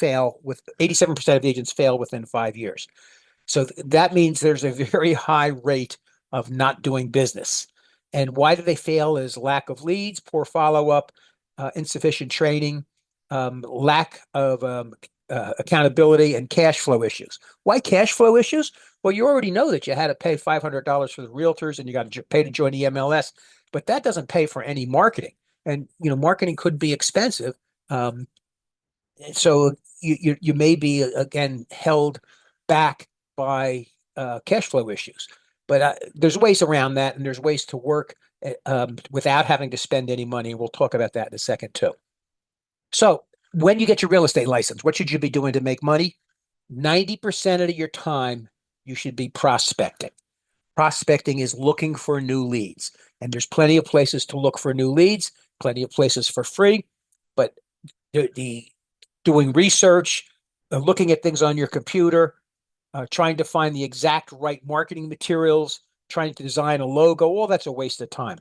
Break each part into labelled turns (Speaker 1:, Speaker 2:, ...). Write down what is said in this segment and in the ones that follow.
Speaker 1: fail with 87% of agents fail within 5 years. So that means there's a very high rate of not doing business. And why do they fail is lack of leads, poor follow-up, insufficient training, lack of accountability, and cash flow issues. Why cash flow issues? Well, you already know that you had to pay $500 for the realtors and you got to pay to join the MLS, but that doesn't pay for any marketing. And marketing could be expensive. Um, so you may be again held back by cash flow issues. But there's ways around that, and there's ways to work without having to spend any money. We'll talk about that in a second too. So when you get your real estate license, what should you be doing to make money? 90% of your time, you should be prospecting. Prospecting is looking for new leads. And there's plenty of places to look for new leads, plenty of places for free. But the doing research, looking at things on your computer, trying to find the exact right marketing materials, trying to design a logo, all that's a waste of time.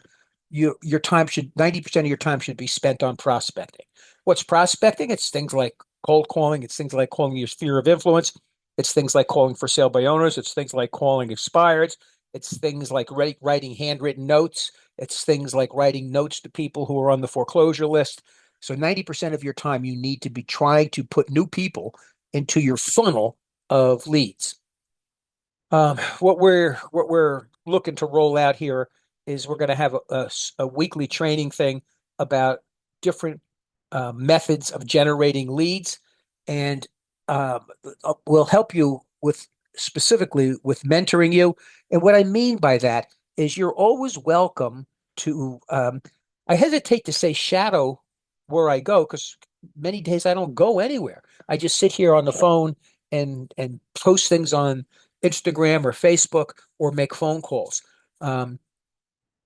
Speaker 1: Your time should 90% of your time should be spent on prospecting. What's prospecting? It's things like cold calling. It's things like calling your sphere of influence. It's things like calling for sale by owners. It's things like calling expireds. It's things like writing handwritten notes. It's things like writing notes to people who are on the foreclosure list. So 90% of your time, you need to be trying to put new people into your funnel of leads. What we're looking to roll out here is we're going to have a weekly training thing about different methods of generating leads, and we'll help you with specifically with mentoring you. And what I mean by that is you're always welcome to. I hesitate to say shadow where I go because many days I don't go anywhere. I just sit here on the phone and post things on Instagram or Facebook or make phone calls. Um,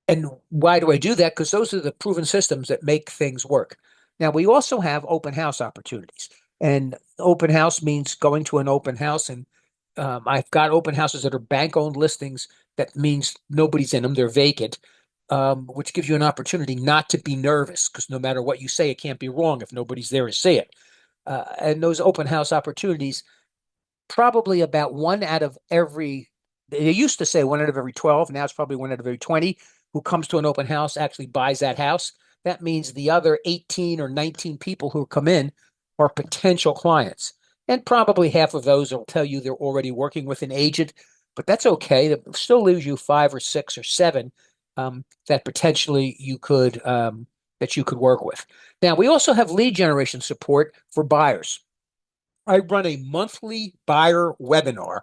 Speaker 1: and why do I do that? Because those are the proven systems that make things work. Now, we also have open house opportunities. And open house means going to an open house. And I've got open houses that are bank owned listings. That means nobody's in them, they're vacant, which gives you an opportunity not to be nervous because no matter what you say, it can't be wrong if nobody's there to see it. And those open house opportunities, probably about one out of every, they used to say one out of every 12. Now it's probably one out of every 20 who comes to an open house actually buys that house. That means the other 18 or 19 people who come in are potential clients. And probably half of those will tell you they're already working with an agent, but that's okay. That still leaves you five or six or seven that potentially that you could work with. Now, we also have lead generation support for buyers. I run a monthly buyer webinar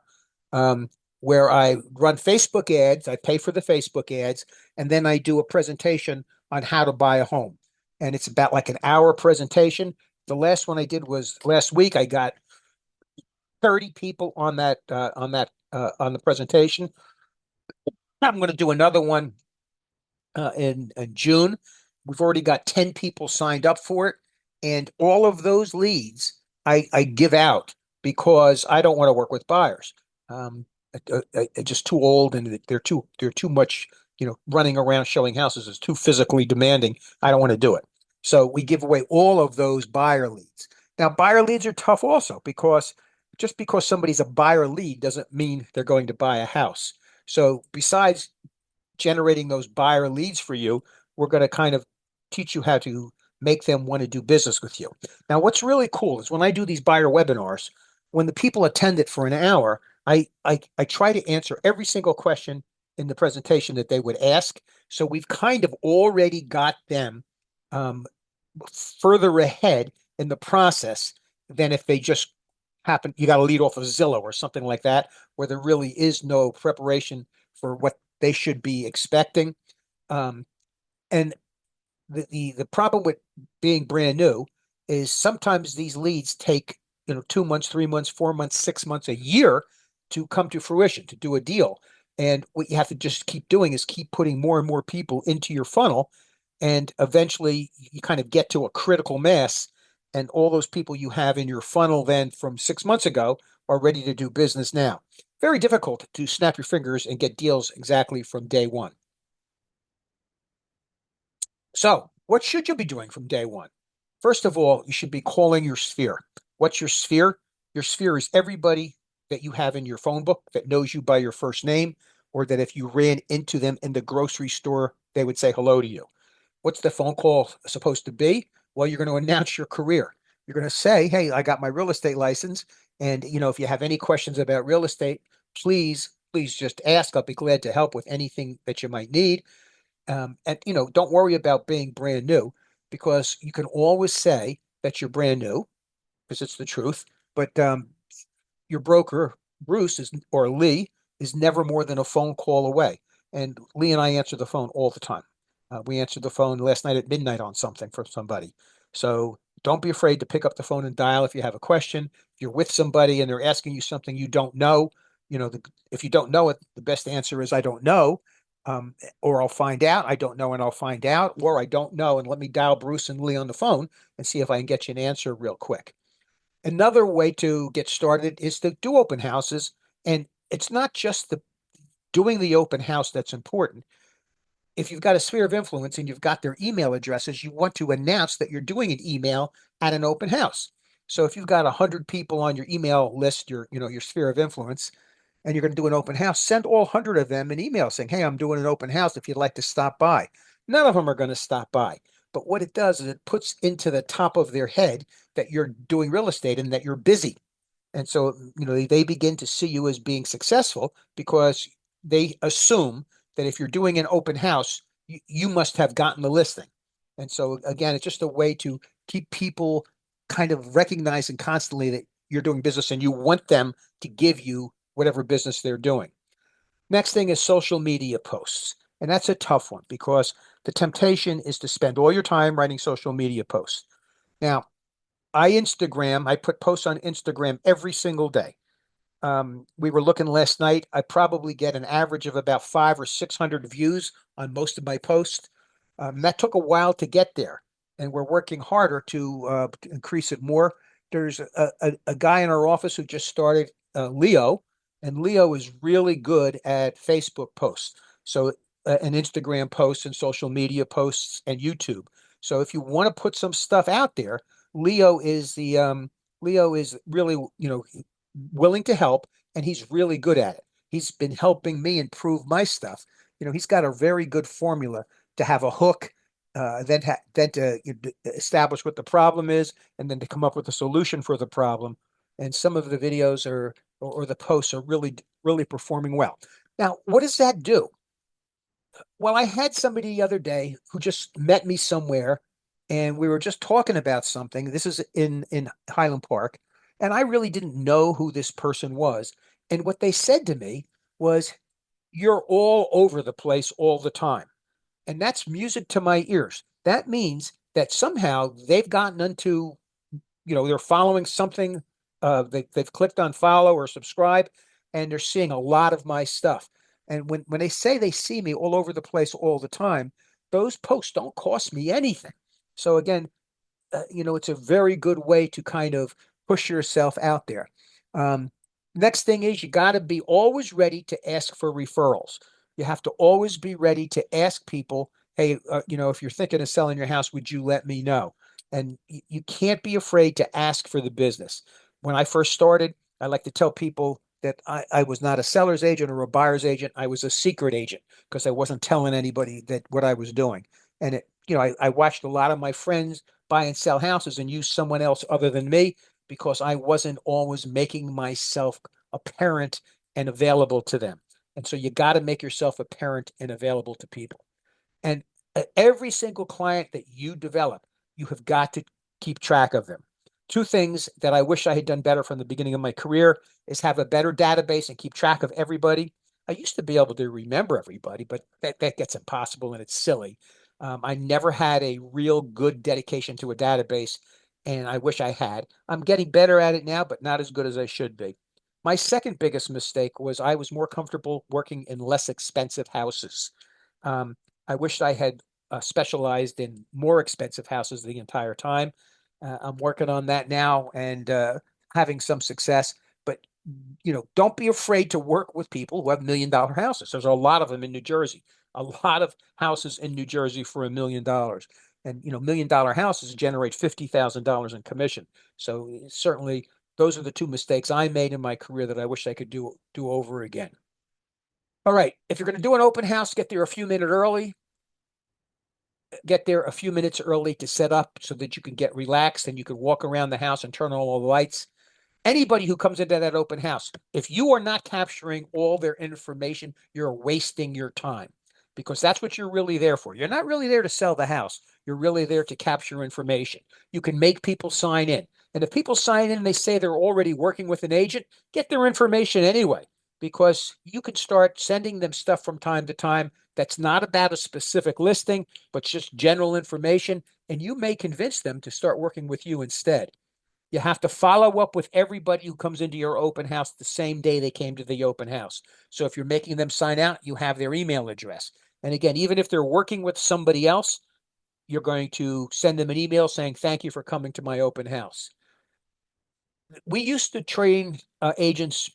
Speaker 1: where I run Facebook ads. I pay for the Facebook ads, and then I do a presentation on how to buy a home. And it's about like an hour presentation. The last one I did was last week. I got 30 people on the presentation. I'm going to do another one in June. We've already got 10 people signed up for it. And all of those leads I give out because I don't want to work with buyers. Just too old and they're too much, running around showing houses is too physically demanding. I don't want to do it. So we give away all of those buyer leads. Now, buyer leads are tough also because just because somebody's a buyer lead doesn't mean they're going to buy a house. So besides generating those buyer leads for you, we're going to kind of teach you how to make them want to do business with you. Now, what's really cool is when I do these buyer webinars, when the people attend it for an hour, I try to answer every single question in the presentation that they would ask. So we've kind of already got them um, further ahead in the process than if they just happen. You got to lead off of Zillow or something like that, where there really is no preparation for what they should be expecting. Um, and the problem with being brand new is sometimes these leads take 2 months, 3 months, 4 months, 6 months, a year to come to fruition to do a deal. And what you have to just keep doing is keep putting more and more people into your funnel, and eventually you kind of get to a critical mass, and all those people you have in your funnel then from 6 months ago are ready to do business now. Very difficult to snap your fingers and get deals exactly from day one. So, what should you be doing from day one? First of all, you should be calling your sphere. What's your sphere? Your sphere is everybody that you have in your phone book that knows you by your first name, or that if you ran into them in the grocery store, they would say hello to you. What's the phone call supposed to be? Well, you're going to announce your career. You're going to say, "Hey, I got my real estate license, and if you have any questions about real estate, please just ask. I'll be glad to help with anything that you might need." And don't worry about being brand new, because you can always say that you're brand new because it's the truth. But your broker, Bruce is or Lee, is never more than a phone call away. And Lee and I answer the phone all the time. We answered the phone last night at midnight on something for somebody. So don't be afraid to pick up the phone and dial if you have a question. If you're with somebody and they're asking you something you don't know, if you don't know it, the best answer is I don't know. Or I'll find out. I don't know and I'll find out. Or I don't know and let me dial Bruce and Lee on the phone and see if I can get you an answer real quick. Another way to get started is to do open houses. And it's not just the doing the open house that's important. If you've got a sphere of influence and you've got their email addresses, you want to announce that you're doing an email at an open house. So if you've got 100 people on your email list, your sphere of influence, and you're going to do an open house, send all 100 of them an email saying, "Hey, I'm doing an open house if you'd like to stop by." None of them are going to stop by. But what it does is it puts into the top of their head that you're doing real estate and that you're busy. And so, they begin to see you as being successful because they assume that if you're doing an open house, you must have gotten the listing. And so, again, it's just a way to keep people kind of recognizing constantly that you're doing business and you want them to give you whatever business they're doing. Next thing is social media posts. And that's a tough one because the temptation is to spend all your time writing social media posts. Now, I put posts on Instagram every single day. We were looking last night. I probably get an average of about 500 or 600 views on most of my posts. That took a while to get there, and we're working harder to increase it more. There's a guy in our office who just started, Leo, and Leo is really good at Facebook posts. So, and Instagram posts and social media posts and YouTube. So if you want to put some stuff out there, Leo is the Leo is really, willing to help, and he's really good at it. He's been helping me improve my stuff. He's got a very good formula to have a hook, then to establish what the problem is, and then to come up with a solution for the problem. And some of the videos or the posts are really, really performing well. Now, what does that do? Well, I had somebody the other day who just met me somewhere, and we were just talking about something. This is in Highland Park, and I really didn't know who this person was. And what they said to me was, "You're all over the place all the time." And that's music to my ears. That means that somehow they've gotten into, they're following something. They've clicked on follow or subscribe, and they're seeing a lot of my stuff. And when they say they see me all over the place all the time, those posts don't cost me anything. So again, it's a very good way to kind of push yourself out there. Um, Next thing is you got to be always ready to ask for referrals. You have to always be ready to ask people, "Hey, if you're thinking of selling your house, would you let me know?" And you can't be afraid to ask for the business. When I first started, I like to tell people that I was not a seller's agent or a buyer's agent. I was a secret agent because I wasn't telling anybody that what I was doing. And I watched a lot of my friends buy and sell houses and use someone else other than me because I wasn't always making myself apparent and available to them. And so you got to make yourself apparent and available to people. And every single client that you develop, you have got to keep track of them. Two things that I wish I had done better from the beginning of my career is have a better database and keep track of everybody. I used to be able to remember everybody, but that gets impossible and it's silly. I never had a real good dedication to a database, and I wish I had. I'm getting better at it now, but not as good as I should be. My second biggest mistake was I was more comfortable working in less expensive houses. Um, I wished I had specialized in more expensive houses the entire time. I'm working on that now and having some success. But don't be afraid to work with people who have $1 million houses. There's a lot of them in New Jersey. A lot of houses in New Jersey for $1 million. And, $1 million houses generate $50,000 in commission. So certainly those are the two mistakes I made in my career that I wish I could do over again. All right. If you're going to do an open house, get there a few minutes early. Get there a few minutes early to set up so that you can get relaxed and you can walk around the house and turn on all the lights. Anybody who comes into that open house, if you are not capturing all their information, you're wasting your time because that's what you're really there for. You're not really there to sell the house. You're really there to capture information. You can make people sign in. And if people sign in and they say they're already working with an agent, get their information anyway, because you can start sending them stuff from time to time that's not about a specific listing, but just general information. And you may convince them to start working with you instead. You have to follow up with everybody who comes into your open house the same day they came to the open house. So if you're making them sign out, you have their email address. And again, even if they're working with somebody else, you're going to send them an email saying, thank you for coming to my open house. We used to train agents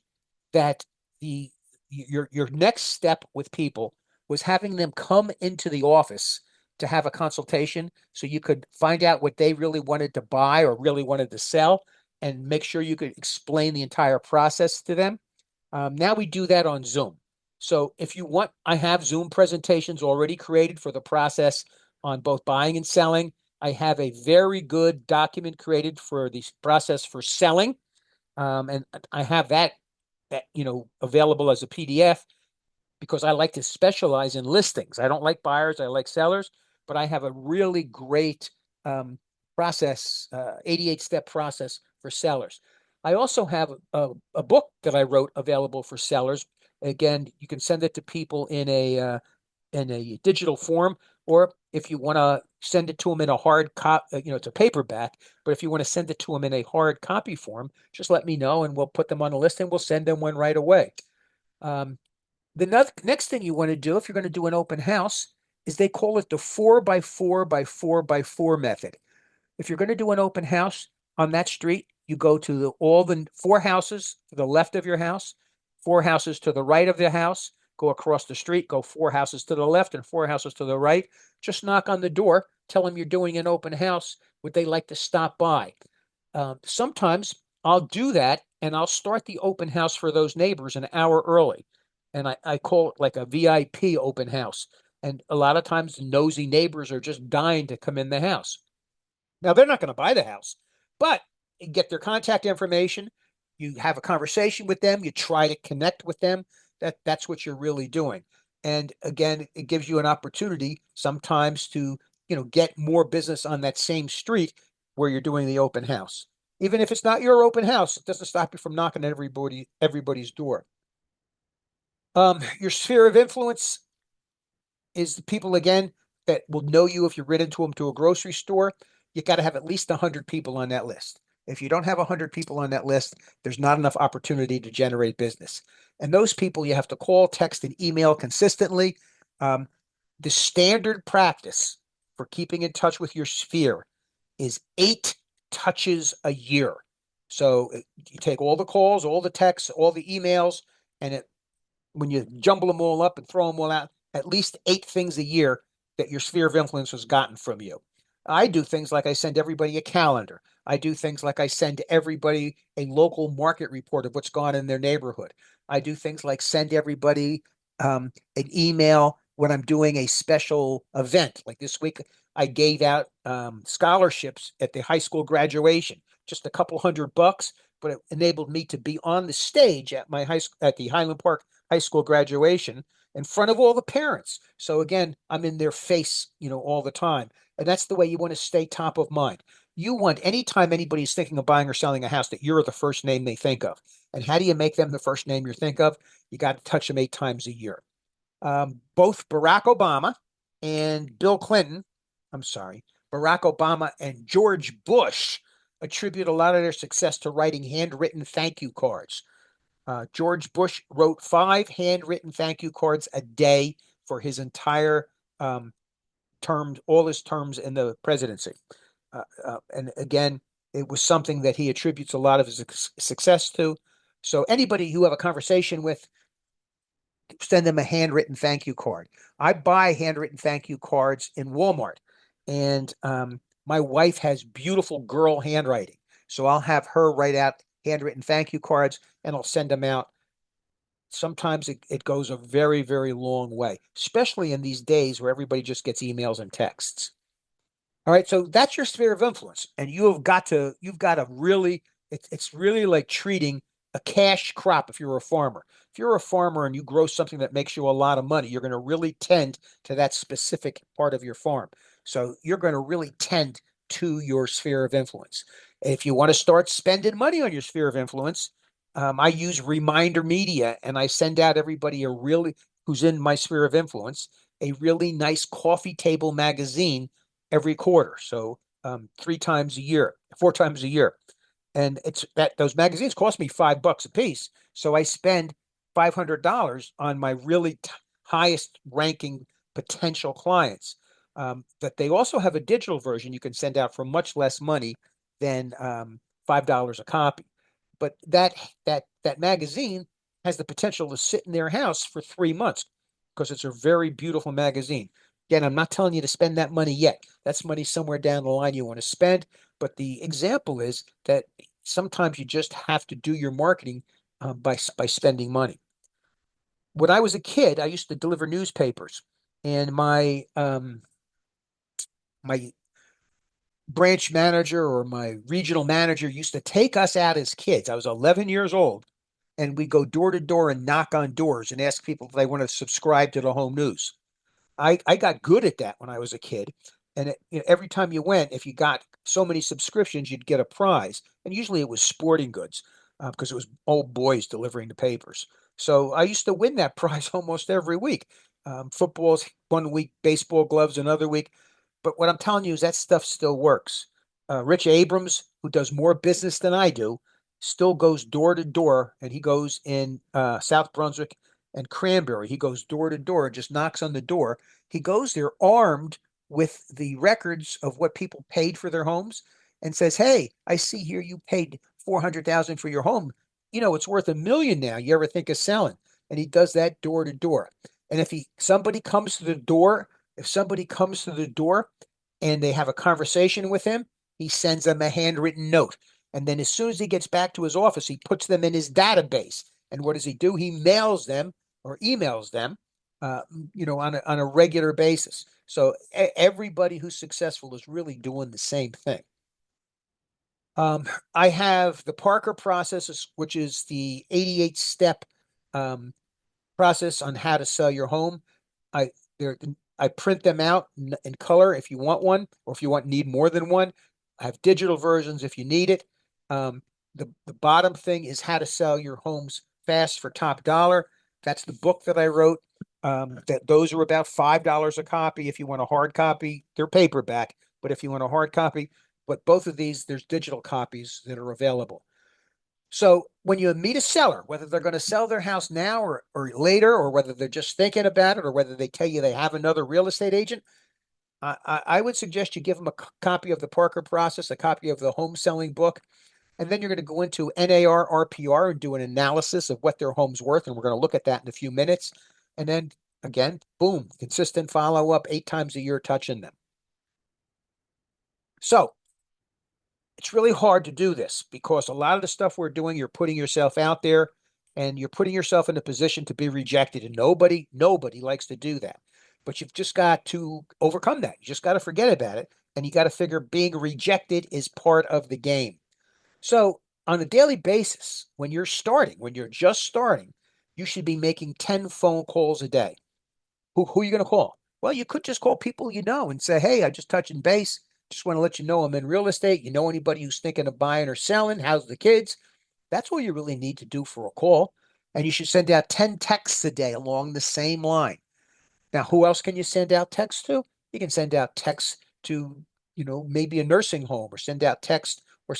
Speaker 1: that your next step with people was having them come into the office to have a consultation so you could find out what they really wanted to buy or really wanted to sell and make sure you could explain the entire process to them. Now we do that on Zoom. So if you want, I have Zoom presentations already created for the process on both buying and selling. I have a very good document created for the process for selling. And I have that available as a PDF because I like to specialize in listings. I don't like buyers, I like sellers, but I have a really great process, 88-step process for sellers. I also have a book that I wrote available for sellers. Again, you can send it to people in a digital form, or if you want to send it to them in a hard copy, it's a paperback, but if you want to send it to them in a hard copy form, just let me know and we'll put them on the list and we'll send them one right away. Um, the next thing you want to do if you're going to do an open house is they call it the 4x4x4x4 method. If you're going to do an open house on that street, you go to all the four houses to the left of your house, four houses to the right of the house, go across the street, go four houses to the left and four houses to the right. Just knock on the door, tell them you're doing an open house. Would they like to stop by? Sometimes I'll do that and I'll start the open house for those neighbors an hour early. And I call it like a VIP open house. And a lot of times nosy neighbors are just dying to come in the house. Now, they're not going to buy the house, but you get their contact information. You have a conversation with them. You try to connect with them. That's what you're really doing. And again, it gives you an opportunity sometimes to, get more business on that same street where you're doing the open house. Even if it's not your open house, it doesn't stop you from knocking at everybody's door. Your sphere of influence is the people again that will know you if you ran into them to a grocery store. You got to have at least 100 people on that list. If you don't have 100 people on that list, there's not enough opportunity to generate business. And those people you have to call, text, and email consistently. Um, the standard practice for keeping in touch with your sphere is 8 touches a year. So you take all the calls, all the texts, all the emails, and when you jumble them all up and throw them all out, at least 8 things a year that your sphere of influence has gotten from you. I do things like I send everybody a calendar. I do things like I send everybody a local market report of what's gone on in their neighborhood. I do things like send everybody an email when I'm doing a special event. Like this week, I gave out scholarships at the high school graduation, just a couple $100, but it enabled me to be on the stage at my at the Highland Park High School graduation in front of all the parents. So again, I'm in their face, all the time. And that's the way you want to stay top of mind. You want anytime anybody's thinking of buying or selling a house that you're the first name they think of. And how do you make them the first name you think of? You got to touch them 8 times a year. Both Barack Obama and Bill Clinton, I'm sorry, Barack Obama and George Bush attribute a lot of their success to writing handwritten thank you cards. George Bush wrote 5 handwritten thank you cards a day for his entire terms, all his terms in the presidency. And again, it was something that he attributes a lot of his success to. So anybody you have a conversation with, send them a handwritten thank you card. I buy handwritten thank you cards in Walmart. And my wife has beautiful girl handwriting. So I'll have her write out handwritten thank you cards and I'll send them out. Sometimes it goes a very, very long way, especially in these days where everybody just gets emails and texts. All right, so that's your sphere of influence, and you've got to really, it's really like treating a cash crop if you're a farmer. If you're a farmer and you grow something that makes you a lot of money, you're going to really tend to that specific part of your farm. So you're going to really tend to your sphere of influence. If you want to start spending money on your sphere of influence, I use reminder media and I send out everybody a really who's in my sphere of influence a really nice coffee table magazine every quarter. So 3 times a year, 4 times a year. And it's that those magazines cost me $5 a piece. So I spend $500 on my really highest ranking potential clients. But they also have a digital version you can send out for much less money than $5 a copy. But that magazine has the potential to sit in their house for 3 months because it's a very beautiful magazine. Again, I'm not telling you to spend that money yet. That's money somewhere down the line you want to spend. But the example is that sometimes you just have to do your marketing by spending money. When I was a kid, I used to deliver newspapers, and my branch manager or my regional manager used to take us out as kids. I was 11 years old, and we go door to door and knock on doors and ask people if they want to subscribe to the home news. I got good at that when I was a kid. And every time you went, if you got so many subscriptions, you'd get a prize. And usually it was sporting goods because it was old boys delivering the papers. So I used to win that prize almost every week. Football's one week, baseball gloves another week. But what I'm telling you is that stuff still works. Rich Abrams, who does more business than I do, still goes door to door, and he goes in South Brunswick and Cranberry. He goes door to door, just knocks on the door. He goes there armed with the records of what people paid for their homes and says, "Hey, I see here you paid 400,000 for your home. You know, it's worth 1 million now. You ever think of selling?" And he does that door to door. And if somebody comes to the door and they have a conversation with him, he sends them a handwritten note. And then as soon as he gets back to his office, he puts them in his database. And what does he do? He mails them or emails them, uh, on a regular basis. So everybody who's successful is really doing the same thing. I have the Parker process, which is the 88 step um, process on how to sell your home. I there I print them out in color if you want one, or if you need more than one. I have digital versions if you need it. Um, the bottom thing is how to sell your homes fast for top dollar. That's the book that I wrote. That those are about $5 a copy. If you want a hard copy, they're paperback. But if you want a hard copy, but both of these, there's digital copies that are available. So when you meet a seller, whether they're going to sell their house now or later, or whether they're just thinking about it, or whether they tell you they have another real estate agent, I would suggest you give them a copy of the Parker process, a copy of the home selling book, and then you're going to go into NAR, RPR and do an analysis of what their home's worth. And we're going to look at that in a few minutes. And then again, boom, consistent follow up 8 times a year touching them. So it's really hard to do this because a lot of the stuff we're doing, you're putting yourself out there and you're putting yourself in a position to be rejected. And nobody likes to do that. But you've just got to overcome that. You just got to forget about it. And you got to figure being rejected is part of the game. So on a daily basis, when you're just starting, you should be making 10 phone calls a day. Who are you going to call? Well, you could just call people you know and say, "Hey, I just touching base. Just want to let you know I'm in real estate. You know anybody who's thinking of buying or selling? How's the kids?" That's all you really need to do for a call. And you should send out 10 texts a day along the same line. Now, who else can you send out texts to? You can send out texts to, maybe a nursing home, or send out text or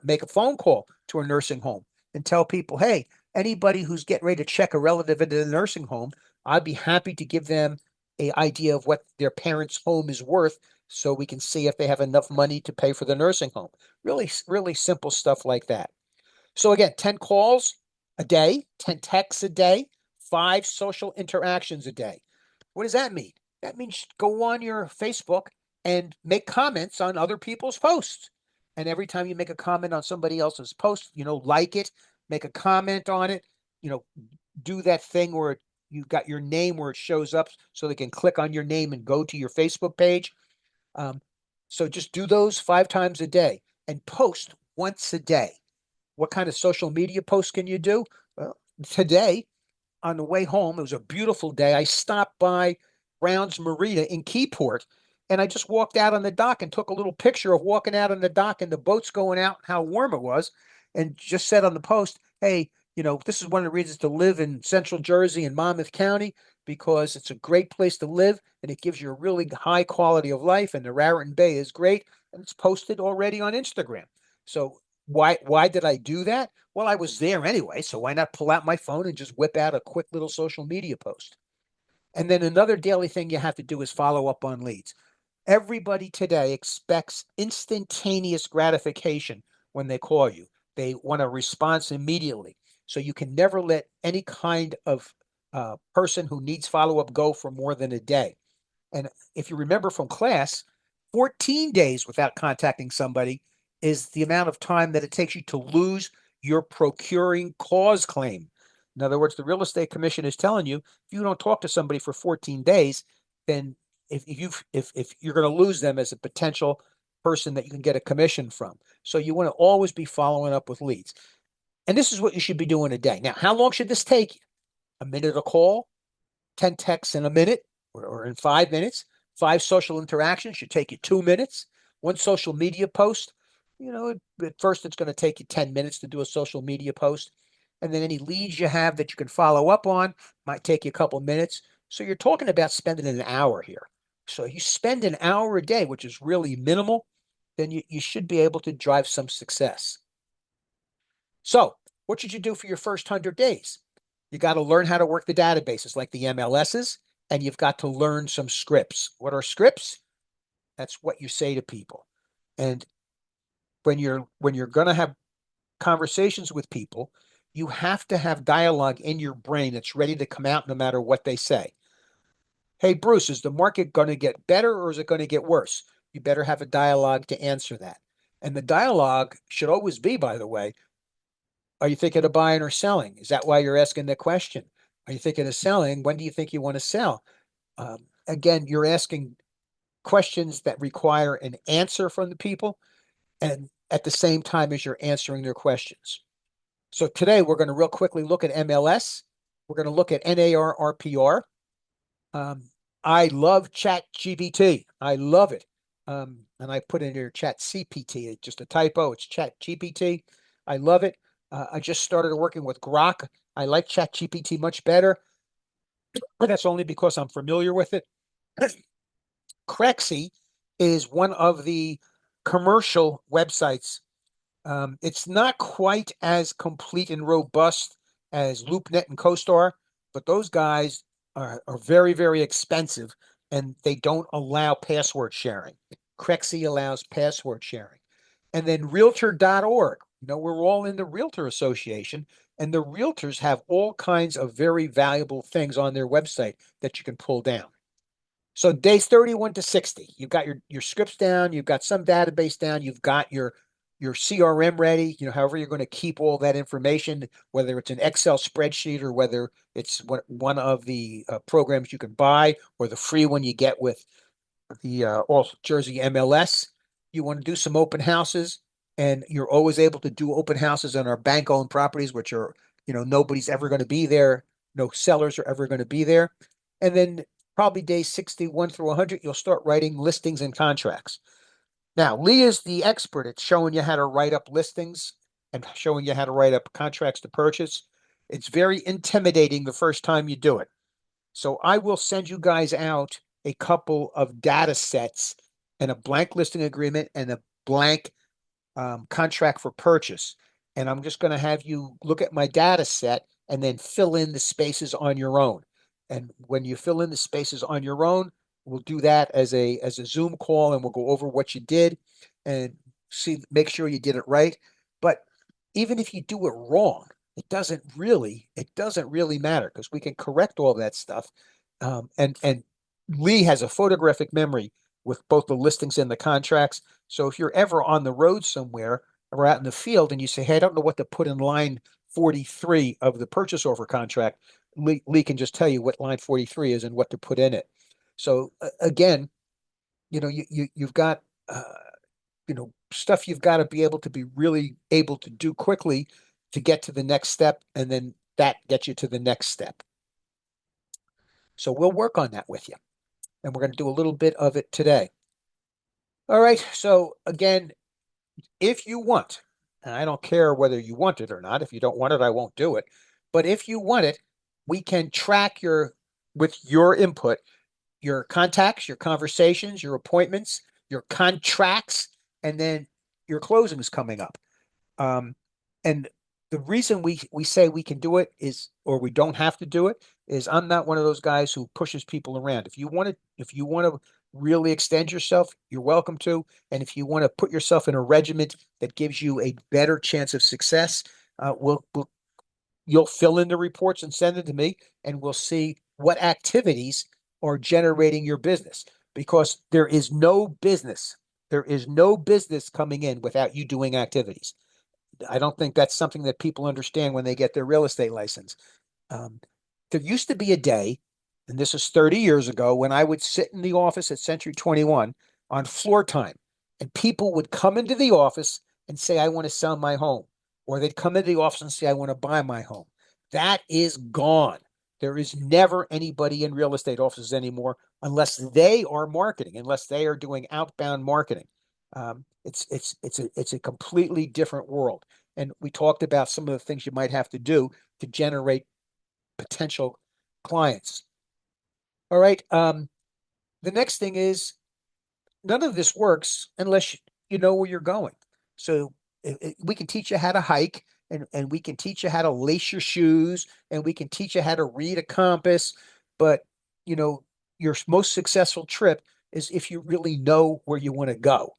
Speaker 1: make a phone call to a nursing home and tell people, "Hey, anybody who's getting ready to check a relative into the nursing home, I'd be happy to give them an idea of what their parents' home is worth so we can see if they have enough money to pay for the nursing home." Really, really simple stuff like that. So again, 10 calls a day, 10 texts a day, 5 social interactions a day. What does that mean? That means go on your Facebook and make comments on other people's posts. And every time you make a comment on somebody else's post, like it, make a comment on it, you know, do that thing where you got your name where it shows up so they can click on your name and go to your Facebook page. Um, so just do those 5 times a day and post once a day. What kind of social media posts can you do? Well, today on the way home, it was a beautiful day. I stopped by Brown's Marina in Keyport, and I just walked out on the dock and took a little picture of walking out on the dock and the boats going out, how warm it was, and just said on the post, hey, this is one of the reasons to live in Central Jersey and Monmouth County because it's a great place to live and it gives you a really high quality of life. And the Raritan Bay is great, and it's posted already on Instagram. So why did I do that? Well, I was there anyway, so why not pull out my phone and just whip out a quick little social media post? And then another daily thing you have to do is follow up on leads. Everybody today expects instantaneous gratification when they call you. They want a response immediately. So you can never let any kind of person who needs follow up go for more than a day. And if you remember from class, 14 days without contacting somebody is the amount of time that it takes you to lose your procuring cause claim. In other words, the real estate commission is telling you if you don't talk to somebody for 14 days, then if you're going to lose them as a potential person that you can get a commission from. So you want to always be following up with leads. And this is what you should be doing a day. Now, how long should this take you? A minute a call, 10 texts in a minute or in 5 minutes. 5 social interactions should take you 2 minutes. One social media post, at first it's going to take you 10 minutes to do a social media post. And then any leads you have that you can follow up on might take you a couple minutes. So you're talking about spending an hour here. So you spend an hour a day, which is really minimal, then you should be able to drive some success. So what should you do for your first 100 days? You got to learn how to work the databases like the MLSs, and you've got to learn some scripts. What are scripts? That's what you say to people. And when you're going to have conversations with people, you have to have dialogue in your brain that's ready to come out no matter what they say. Hey, Bruce, is the market going to get better or is it going to get worse? You better have a dialogue to answer that. And the dialogue should always be, by the way, are you thinking of buying or selling? Is that why you're asking the question? Are you thinking of selling? When do you think you want to sell? Again, you're asking questions that require an answer from the people and at the same time as you're answering their questions. So today we're going to real quickly look at MLS. We're going to look at NAR RPR. I love Chat GPT. I love it. And I put in here Chat CPT. It's just a typo. It's Chat GPT. I love it. I just started working with Grok. I like Chat GPT much better, but that's only because I'm familiar with it. Crexy is one of the commercial websites. It's not quite as complete and robust as LoopNet and CoStar, but those guys are very, very expensive and they don't allow password sharing. Crexy allows password sharing. And then realtor.org. We're all in the Realtor Association, and the realtors have all kinds of very valuable things on their website that you can pull down. So days 31 to 60, you've got your scripts down, you've got some database down, you've got your CRM ready, however you're going to keep all that information, whether it's an Excel spreadsheet or whether it's one of the programs you can buy or the free one you get with the All Jersey MLS. You want to do some open houses, and you're always able to do open houses on our bank-owned properties, which are, nobody's ever going to be there. No sellers are ever going to be there. And then probably days 61 through 100, you'll start writing listings and contracts. Now, Lee is the expert at showing you how to write up listings and showing you how to write up contracts to purchase. It's very intimidating the first time you do it. So I will send you guys out a couple of data sets and a blank listing agreement and a blank contract for purchase. And I'm just going to have you look at my data set and then fill in the spaces on your own. And when you fill in the spaces on your own, we'll do that as a Zoom call and we'll go over what you did and make sure you did it right. But even if you do it wrong, it doesn't really matter because we can correct all that stuff. And Lee has a photographic memory with both the listings and the contracts. So if you're ever on the road somewhere or out in the field and you say, hey, I don't know what to put in line 43 of the purchase offer contract, Lee can just tell you what line 43 is and what to put in it. So again, you've got stuff you've got to be able to be really able to do quickly to get to the next step, and then that gets you to the next step. So we'll work on that with you, and we're going to do a little bit of it today. All right. So again, if you want, and I don't care whether you want it or not. If you don't want it, I won't do it. But if you want it, we can track with your input, your contacts, your conversations, your appointments, your contracts, and then your closings coming up. And the reason we say we can do it is, or we don't have to do it, is I'm not one of those guys who pushes people around. If you want to really extend yourself, you're welcome to. And if you want to put yourself in a regiment that gives you a better chance of success, you'll fill in the reports and send it to me, and we'll see what activities are generating your business. Because there is no business coming in without you doing activities. I don't think that's something that people understand when they get their real estate license. Um, there used to be a day, and this is 30 years ago, when I would sit in the office at Century 21 on floor time, and people would come into the office and say, I want to sell my home. Or they'd come into the office and say, I want to buy my home. That is gone. There is never anybody in real estate offices anymore unless they are marketing, unless they are doing outbound marketing. It's a completely different world. And we talked about some of the things you might have to do to generate potential clients. All right. The next thing is, none of this works unless you know where you're going. So we can teach you how to hike, and we can teach you how to lace your shoes, and we can teach you how to read a compass. But, you know, your most successful trip is if you really know where you want to go.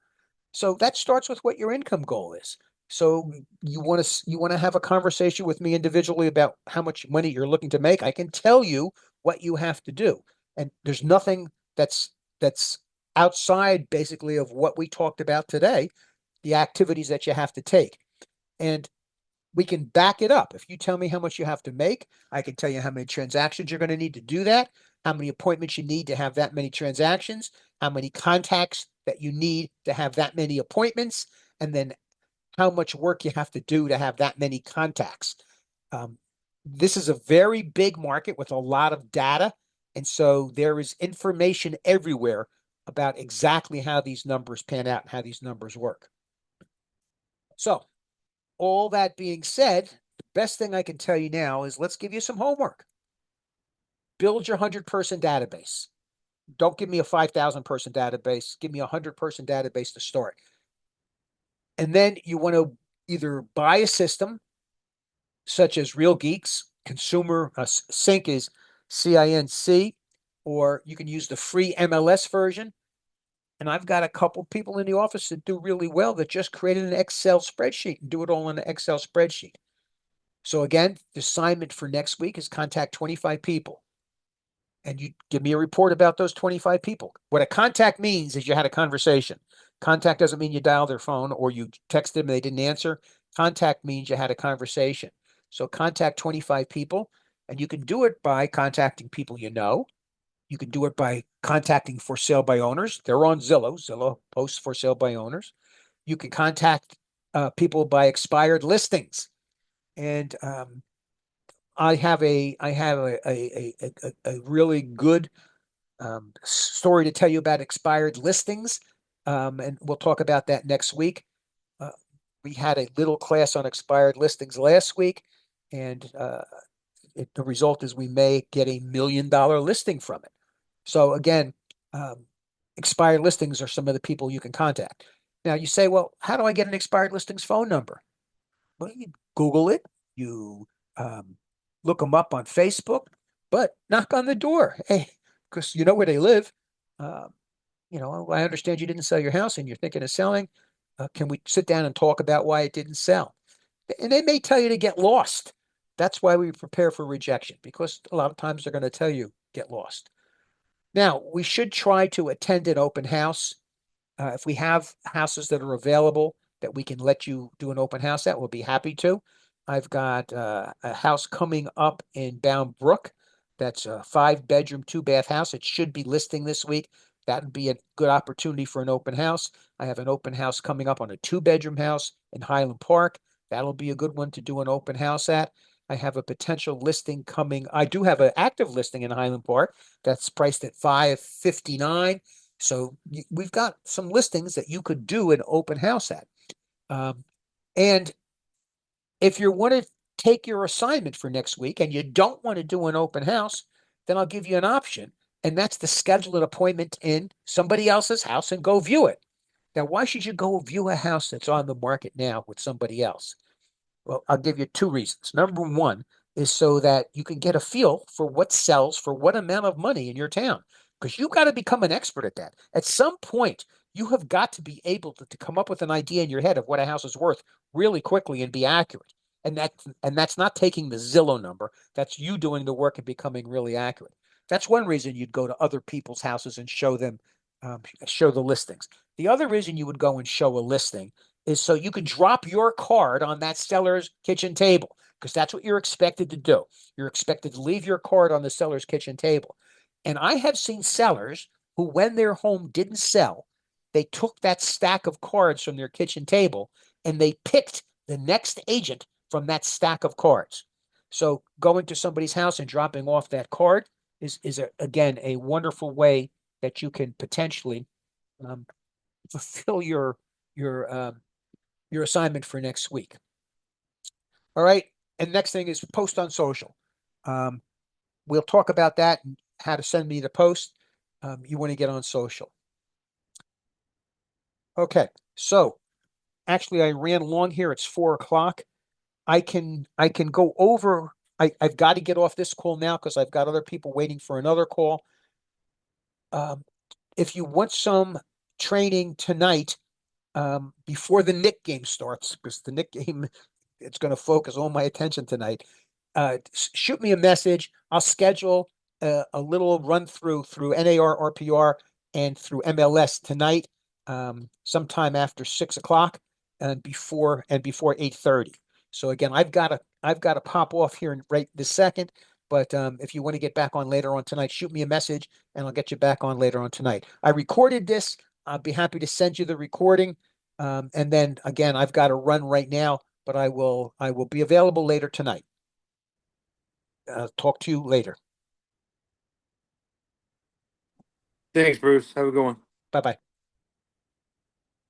Speaker 1: So that starts with what your income goal is. So you want to have a conversation with me individually about how much money you're looking to make. I can tell you what you have to do. And there's nothing that's outside basically of what we talked about today, the activities that you have to take. And we can back it up. If you tell me how much you have to make, I can tell you how many transactions you're going to need to do that, how many appointments you need to have that many transactions, how many contacts that you need to have that many appointments, and then how much work you have to do to have that many contacts. Um, this is a very big market with a lot of data. And so there is information everywhere about exactly how these numbers pan out and how these numbers work. So, all that being said, the best thing I can tell you now is let's give you some homework. Build your 100-person database. Don't give me a 5,000-person database. Give me a 100-person database to start. And then you want to either buy a system such as Real Geeks, consumer sync is CINC, or you can use the free MLS version. And I've got a couple people in the office that do really well that just created an Excel spreadsheet and do it all in an Excel spreadsheet. So again, the assignment for next week is contact 25 people. And you give me a report about those 25 people. What a contact means is you had a conversation. Contact doesn't mean you dialed their phone or you texted them and they didn't answer. Contact means you had a conversation. So contact 25 people, and you can do it by contacting people you know. You can do it by contacting for sale by owners. They're on Zillow. Zillow posts for sale by owners. You can contact people by expired listings. And I have a really good story to tell you about expired listings, and we'll talk about that next week. Uh, we had a little class on expired listings last week, and the result is we may get $1 million listing from it. So again, um, expired listings are some of the people you can contact. Now you say, well, how do I get an expired listings phone number? Well, you Google it, you um, look them up on Facebook, but knock on the door. Hey, because you know where they live. Uh, I understand you didn't sell your house and you're thinking of selling. Can we sit down and talk about why it didn't sell? And they may tell you to get lost. That's why we prepare for rejection, because a lot of times they're going to tell you get lost. Now, we should try to attend an open house. If we have houses that are available that we can let you do an open house at, we'll be happy to. I've got a house coming up in Bound Brook. That's a 5 bedroom, 2 bath house. It should be listing this week. That would be a good opportunity for an open house. I have an open house coming up on a 2 bedroom house in Highland Park. That'll be a good one to do an open house at. I have a potential listing coming. I do have an active listing in Highland Park that's priced at 559. So we've got some listings that you could do an open house at. Um, and if you want to take your assignment for next week and you don't want to do an open house, then I'll give you an option. And that's to schedule an appointment in somebody else's house and go view it. Now, why should you go view a house that's on the market now with somebody else? Well, I'll give you two reasons. Number one is so that you can get a feel for what sells for what amount of money in your town, because you've got to become an expert at that. At some point, you have got to be able to come up with an idea in your head of what a house is worth really quickly and be accurate. And that's not taking the Zillow number. That's you doing the work and becoming really accurate. That's one reason you'd go to other people's houses and show them, show the listings. The other reason you would go and show a listing is so you can drop your card on that seller's kitchen table, because that's what you're expected to do. You're expected to leave your card on the seller's kitchen table. And I have seen sellers who, when their home didn't sell, they took that stack of cards from their kitchen table and they picked the next agent from that stack of cards. So going to somebody's house and dropping off that card is again a wonderful way that you can potentially um, fulfill your your assignment for next week. All right. And next thing is post on social. Um, we'll talk about that and how to send me the post. You want to get on social. Okay. So actually, I ran long here. It's 4 o'clock. I can go over. I've got to get off this call now because I've got other people waiting for another call. Um, if you want some training tonight, before the Nick game starts, because the Nick game, it's going to focus all my attention tonight. Shoot me a message. I'll schedule a little run through NAR, RPR, and through MLS tonight, sometime after 6 o'clock and before 8:30. So again, I've got to pop off here in right this second. But if you want to get back on later on tonight, shoot me a message and I'll get you back on later on tonight. I recorded this. I'll be happy to send you the recording. And then again, I've got to run right now, but I will be available later tonight. Talk to you later.
Speaker 2: Thanks, Bruce. Have a good one.
Speaker 1: Bye bye.